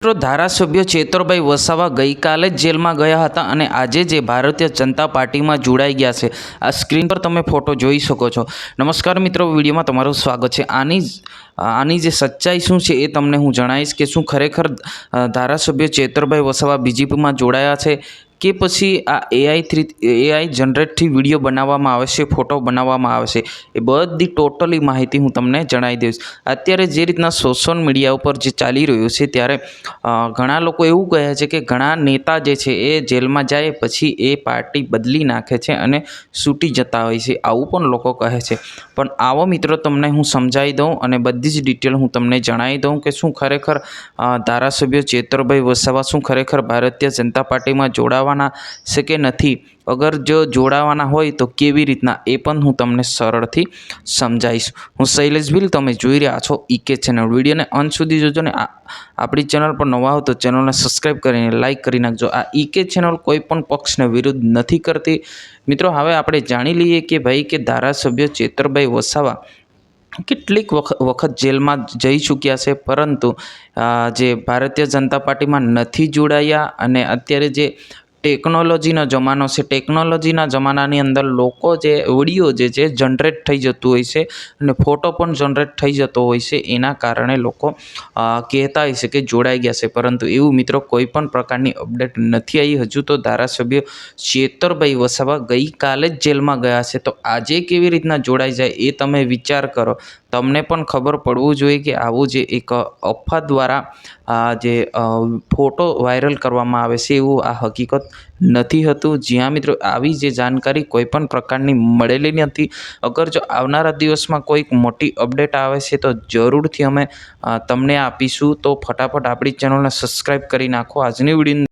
ધારાસભ્ય ચેતરભાઈ વસાવા ગઈકાલે જ જેલમાં ગયા હતા અને આજે જે ભારતીય જનતા પાર્ટીમાં જોડાઈ ગયા છે। આ સ્ક્રીન પર તમે ફોટો જોઈ શકો છો। નમસ્કાર મિત્રો, વિડીયોમાં તમારું સ્વાગત છે। આની જે સચ્ચાઈ શું છે એ તમને હું જણાવીશ કે શું ખરેખર ધારાસભ્ય ચેતરભાઈ વસાવા બીજેપીમાં જોડાયા છે કે પછી આ એઆઈ જનરેટથી વિડીયો બનાવવામાં આવે છે, ફોટો બનાવવામાં આવે છે, એ બધી ટોટલી માહિતી હું તમને જણાવી દઈશ। અત્યારે જે રીતના સોશિયલ મીડિયા ઉપર જે ચાલી રહ્યું છે ત્યારે ઘણા લોકો એવું કહે છે કે ઘણા નેતા જે છે એ જેલમાં જાય પછી એ પાર્ટી બદલી નાખે છે અને છૂટી જતા હોય છે, આવું પણ લોકો કહે છે। પણ આવો મિત્રો તમને હું સમજાવી દઉં અને બધી જ ડિટેલ હું તમને જણાવી દઉં કે શું ખરેખર ધારાસભ્ય ચેતરભાઈ વસાવા શું ખરેખર ભારતીય જનતા પાર્ટીમાં જોડાવાના છે કે નથી। અગર જો જોડાવાના હોય તો કેવી રીતના એ પણ હું તમને સરળથી સમજાવીશ। હું શૈલેષ ભીલ, તમે જોઈ રહ્યા છો ઈકે ચેનલ। વિડીયોને અંત સુધી જોજો ને આપણી ચેનલ પર નવા હો તો ચેનલને સબસ્ક્રાઈબ કરીને લાઇક કરી નાખજો। આ ઈકે ચેનલ કોઈ પણ પક્ષને વિરુદ્ધ નથી કરતી મિત્રો। હવે આપણે જાણી લઈએ કે ભાઈ કે ધારાસભ્ય ચેતરભાઈ વસાવા કેટલીક વખત જેલમાં જઈ ચૂક્યા છે, પરંતુ જે ભારતીય જનતા પાર્ટીમાં નથી જોડાયા અને અત્યારે જે ટેકનોલોજીનો જમાનો છે, ટેકનોલોજીના જમાનાની અંદર લોકો જે વિડીયો જે છે જનરેટ થઈ જતું હોય છે અને ફોટો પણ જનરેટ થઈ જતો હોય છે, એના કારણે લોકો કહેતા હોય છે કે જોડાઈ ગયા છે, પરંતુ એવું મિત્રો કોઈ પણ પ્રકારની અપડેટ નથી આવી હજુ તો। ધારાસભ્ય ચેતરભાઈ વસાવા ગઈકાલે જ જેલમાં ગયા છે, તો આજે કેવી રીતના જોડાઈ જાય એ તમે વિચાર કરો। તમને પણ ખબર પડવું જોઈએ કે આવું જે એક અફવા દ્વારા જે ફોટો વાયરલ કરવામાં આવે છે એવું આ હકીકત નથી હતું। જ્યાં મિત્રો આવી જે જાણકારી કોઈ પણ પ્રકારની મળેલી નથી। અગર જો આવનારા દિવસમાં કોઈક મોટી અપડેટ આવે છે તો જરૂરથી અમે તમને આપીશું, તો ફટાફટ આપણી ચેનલને સબસ્ક્રાઈબ કરી નાખો। આજની વિડીયો